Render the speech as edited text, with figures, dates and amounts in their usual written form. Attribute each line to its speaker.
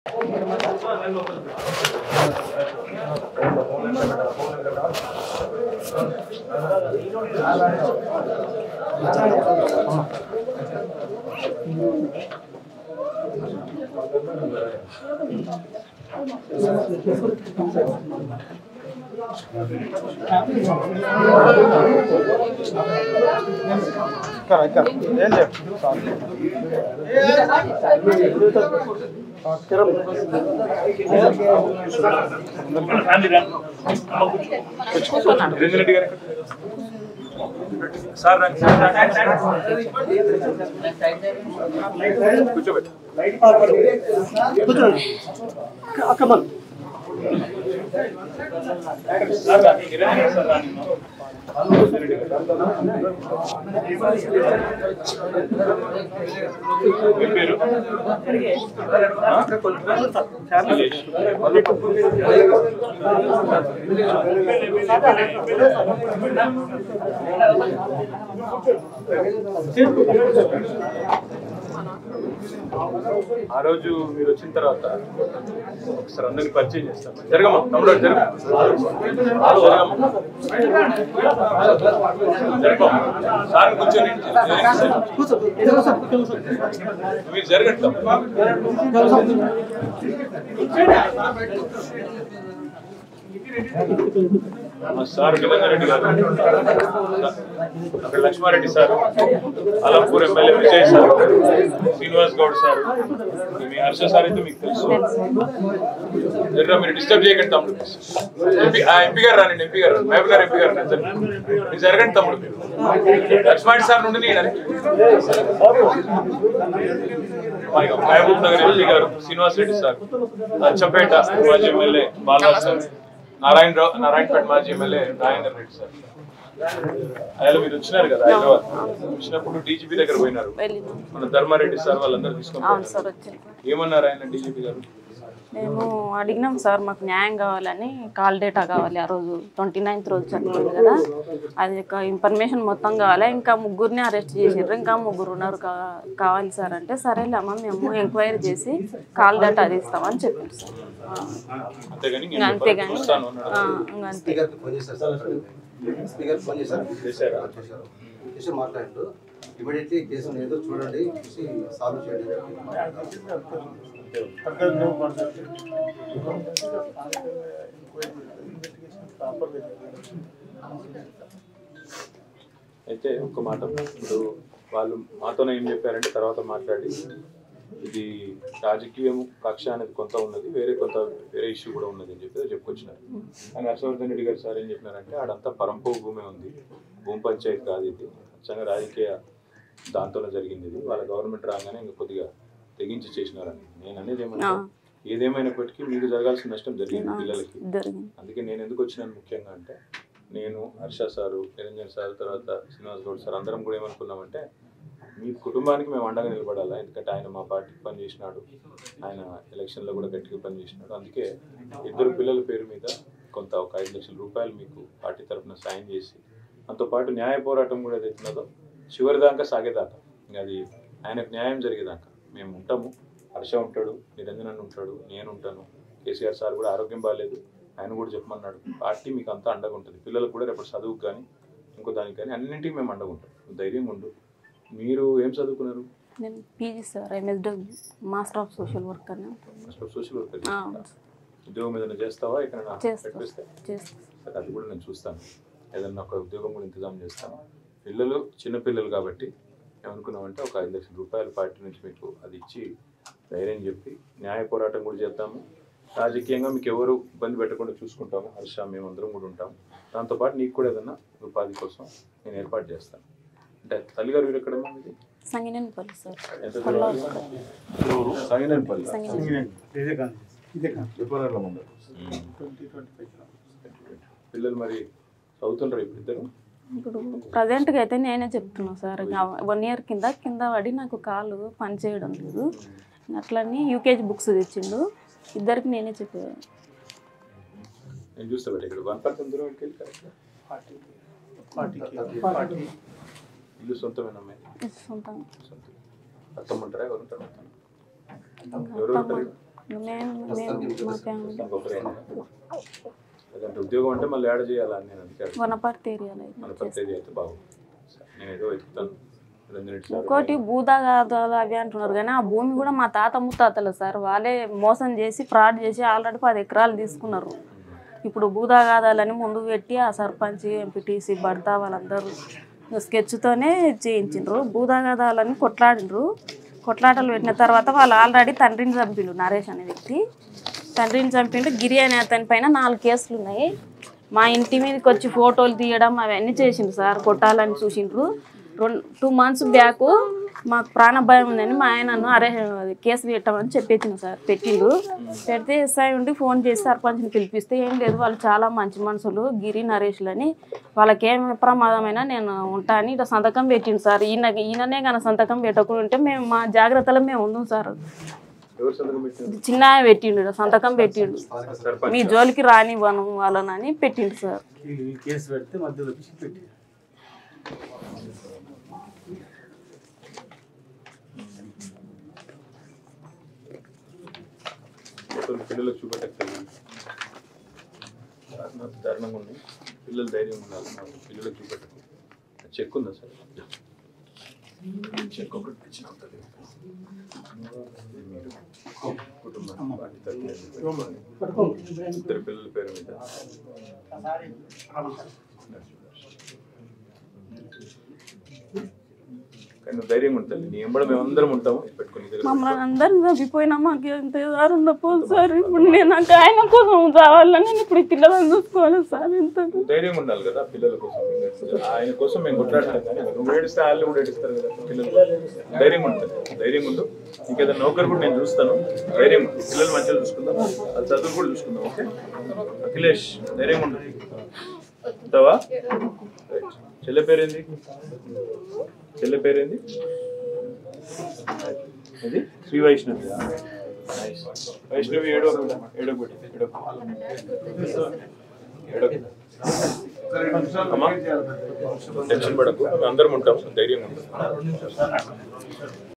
Speaker 1: ఆ రోజు మీరు వచ్చిన తర్వాత ఒకసారి అందరినీ పరిచయం చేస్తాం. జరగమ్మా తమ్ముడు, సార్ కూర్చొని మీరు జరగండి. సార్ నిరంజన్ గారు, అక్కడ Laxma Reddy sir, Alampur MLA Vijay sir, Srinivas Goud sir, మీ హర్ష సార్ అయితే మీకు తెలుసు. జరగా మీరు డిస్టర్బ్ చేయకండి తమ్ముడు. ఎంపీ గారు రానండి, ఎంపీ గారు మహబూబ్ గారు, ఎంపీ గారు మీరు జరగండి తమ్ముడు. లక్ష్మారెడ్డి సార్ నుండి మహబూబ్ నగర్ ఎంపీ గారు శ్రీనివాస్ రెడ్డి సార్, అచ్చంపేట మాజీ ఎమ్మెల్యే బాలరాజ్ సార్, నారాయణపేట మాజీ ఎమ్మెల్యే రాజేందర్ రెడ్డి సార్. ఆయన మీరు వచ్చినారు కదా హైదరాబాద్, వచ్చినప్పుడు డీజీపీ దగ్గర పోయినారు, మన ధర్మారెడ్డి సార్ వాళ్ళందరూ తీసుకున్నారు. ఏమన్నారు ఆయన డీజీపీ గారు?
Speaker 2: మేము అడిగినాం సార్, మాకు న్యాయం కావాలని, కాల్ డేటా కావాలి. ఆ రోజు 29th రోజు చనిపోయింది కదా, అది యొక్క ఇన్ఫర్మేషన్ మొత్తం కావాలి. ఇంకా ముగ్గురిని అరెస్ట్ చేసారు, ఇంకా ముగ్గురు ఉన్నారు కావాలి సార్ అంటే, సరేలే అమ్మ మేము ఎంక్వైరీ చేసి కాల్ డేటా అది ఇస్తామని చెప్పారు సార్. అంతేగాని
Speaker 3: మాట్లాడు ఇమీడియట్లీ కేసు ఏదో చూడండి, సాల్వ్ చేయండి.
Speaker 1: అయితే ఒక్క మాట, ఇప్పుడు వాళ్ళు మాతోనే ఏం చెప్పారంటే తర్వాత మాట్లాడి, ఇది రాజకీయం కక్ష అనేది కొంత ఉన్నది, వేరే ఇష్యూ కూడా ఉన్నది అని చెప్పి చెప్పుకొచ్చినారు. కానీ హర్షవర్ధన్ రెడ్డి గారు సార్ ఏం చెప్పినారంటే, ఆడంతా పరంపో భూమి ఉంది, భూమి పంచాయతీ కాదు, ఇది ఖచ్చితంగా రాజకీయ దాంతోనే జరిగింది, ఇది వాళ్ళ గవర్నమెంట్ రాగానే ఇంకా కొద్దిగా తెగించి చేసినారని. నేను అనేది ఏమంటే, ఏదేమైనప్పటికీ మీకు జరగాల్సిన నష్టం జరిగింది పిల్లలకి. అందుకే నేను ఎందుకు వచ్చినాను ముఖ్యంగా అంటే, నేను హర్ష సారు, నిరంజన్ సార్, తర్వాత శ్రీనివాస్ గౌడ్ సార్ అందరం కూడా ఏమనుకున్నామంటే, మీ కుటుంబానికి మేము అండగా నిలబడాలా. ఎందుకంటే ఆయన మా పార్టీకి పనిచేసినాడు, ఆయన ఎలక్షన్లో కూడా గట్టిగా పనిచేసినాడు. అందుకే ఇద్దరు పిల్లల పేరు మీద కొంత ఒక 5 లక్షల రూపాయలు మీకు పార్టీ తరఫున సాయం చేసి, దాంతోపాటు న్యాయ పోరాటం కూడా ఏదైతున్నదో చివరిదాకా సాగేదాకా, అది ఆయనకు న్యాయం జరిగేదాకా మేము ఉంటాము. హర్ష ఉంటాడు, నిరంజన్ ఉంటాడు, నేను ఉంటాను, కేసీఆర్ సార్ కూడా ఆరోగ్యం బాగాలేదు, ఆయన కూడా చెప్పమన్నాడు. పార్టీ మీకు అంతా అండగా ఉంటుంది, పిల్లలకు కూడా రేపు చదువుకు కానీ ఇంకో దానికి కానీ అన్నింటికి మేము అండగా ఉంటాం. ధైర్యంగా ఉండు. మీరు ఏం చదువుకున్నారు?
Speaker 2: నేను PG sir, MSW, master of social worker.
Speaker 1: Master of social worker ఉద్యోగం ఏదైనా చేస్తావా? ఎక్కడైనా పెట్టిస్తే అది కూడా నేను చూస్తాను, ఏదన్నా ఒక ఉద్యోగం కూడా ఇంతజాం చేస్తాను. పిల్లలు చిన్నపిల్లలు కాబట్టి ఏమనుకున్నామంటే, ఒక 5 లక్షల రూపాయల పార్టీ నుంచి మీకు అది ఇచ్చి ధైర్యం చెప్పి న్యాయ పోరాటం కూడా చేద్దాము. రాజకీయంగా మీకు ఎవరు ఇబ్బంది పెట్టకుండా చూసుకుంటాము. హర్ష మేమందరం కూడా ఉంటాము. దాంతోపాటు నీకు కూడా ఏదన్నా ఉపాధి కోసం నేను ఏర్పాటు చేస్తాను. అంటే తల్లిగారు వీరు ఎక్కడ మీది?
Speaker 2: సంగినేనిపల్లి సార్.
Speaker 1: పిల్లలు మరి చదువుతుంటారు ఇప్పుడు ఇద్దరు?
Speaker 2: ఇప్పుడు ప్రజెంట్గా అయితే నేనే చెప్తున్నాను సార్. 1 year కింద పడి నాకు కాలు పని చేయడం లేదు, అట్లనే యూకేజీ బుక్స్ తెచ్చిండు. ఇద్దరికి నేనే చెప్పాను.
Speaker 1: నేను చూస్తా బట్ ఇక్కడ 1% దూరం ఇల్లు సొంతమేనా?
Speaker 2: సొంతం.
Speaker 1: అత్తమ్మంటారా? ఎవరు ఉంటారు?
Speaker 2: మా ఫ్యామిలీ
Speaker 1: ఇంకొకరేనా? లేదంటే ఉద్యోగం అంటే మళ్ళీ యాడ్ చేయాలని నేను అందుకే అడుగుతాను.
Speaker 2: వనపర్తి ఏరియాలో
Speaker 1: వనపర్తి ఏరియా అయితే బాగుంది. నేను ఏదో వెతుకుతాను.
Speaker 2: ఇంకోటి భూతగాదాలు అవి అంటున్నారు కానీ ఆ భూమి కూడా మా తాత ముత్తాతలు సార్. వాళ్ళే మోసం చేసి ఫ్రాడ్ చేసి ఆల్రెడీ 10 ఎకరాలు తీసుకున్నారు. ఇప్పుడు భూతగాదాలని ముందు పెట్టి ఆ సర్పంచ్ ఎంపీటీసీ భర్త వాళ్ళందరూ స్కెచ్తోనే చేయించిండ్రు. భూతగాదాలని కొట్లాడిండ్రు. కొట్లాటలు పెట్టిన తర్వాత వాళ్ళు ఆల్రెడీ తండ్రిని చంపిండు. నరేష్ అనే వ్యక్తి తండ్రిని చంపిండు. గిరి అనే అతని పైన 4 కేసులు ఉన్నాయి. మా ఇంటి మీదకి వచ్చి ఫోటోలు తీయడం అవన్నీ చేసిండ్రు సార్. కొట్టాలని చూసిండ్రు. 2 months బ్యాక్ మాకు ప్రాణభయం ఉందని మా ఆయనను కేసు పెట్టమని చెప్పేసింది సార్. పెట్టిండు. పెడితే ఎస్ఐ ఉండి ఫోన్ చేసి సర్పంచ్ని పిలిపిస్తే ఏం లేదు వాళ్ళు చాలా మంచి మనుషులు గిరి నరేష్లని వాళ్ళకేం ప్రమాదమైనా నేను ఉంటా అని ఇట్లా సంతకం పెట్టిండు సార్. ఈయననే కానీ సంతకం పెట్టకుండా ఉంటే మేము మా జాగ్రత్తలో మేము ఉందాం సార్. చిన్న పెట్టిండు సంతకం పెట్టిండు. మీ జోలికి రానివ్వను వాళ్ళని పెట్టిండు సార్.
Speaker 4: కేసు పెడితే మధ్యలో పెట్టి
Speaker 1: పిల్లలకు చూపెట్టక్కర్లేదు. దారుణంగా ఉంది. పిల్లలు ధైర్యం ఉండాలి. పిల్లలకు చూపెట్టకు. చెక్ ఉందా సార్? చెక్ ఒకటి మీరు కుటుంబం ఇద్దరు పిల్లల పేరు మీద కానీ ధైర్యం ఉంటుంది. నీ ఎంబడ మేము అందరం ఉంటాము. పెట్టుకుని
Speaker 2: మమ్మల్ని అందరిని చదివిపోయినా మాకు ఎంత ఉండపోదు సార్. ఇప్పుడు నేను నాకు ఆయన కోసం రావాలని నేను ఇప్పుడు పిల్లలను చూసుకోవాలి సార్. ఎంత
Speaker 1: ధైర్యం ఉండాలి కదా పిల్లల కోసం. ఆయన కోసం మేము కొట్లాడతాం కానీ నువ్వు ఏడిస్తే వాళ్ళు కూడా ఏడుస్తారు కదా పిల్లలు. ధైర్యం ఉంటుంది. ధైర్యం ఉండు. ఇంకేదో నౌకరు కూడా నేను చూస్తాను. ధైర్యం ఉంది. పిల్లలు మంచిగా చూసుకుందాం. వాళ్ళు చదువు కూడా చూసుకుందాం. ఓకే అఖిలేష్ ధైర్యం ఉండు. ఉంటావా? చెల్లె పేరేంది? చెల్లె పేరేంది? అది శ్రీ వైష్ణవి. వైష్ణవి ఏడోకటి అమ్మా టెన్షన్ పడకు. అందరం ఉంటాం. ధైర్యం ఉంటుంది.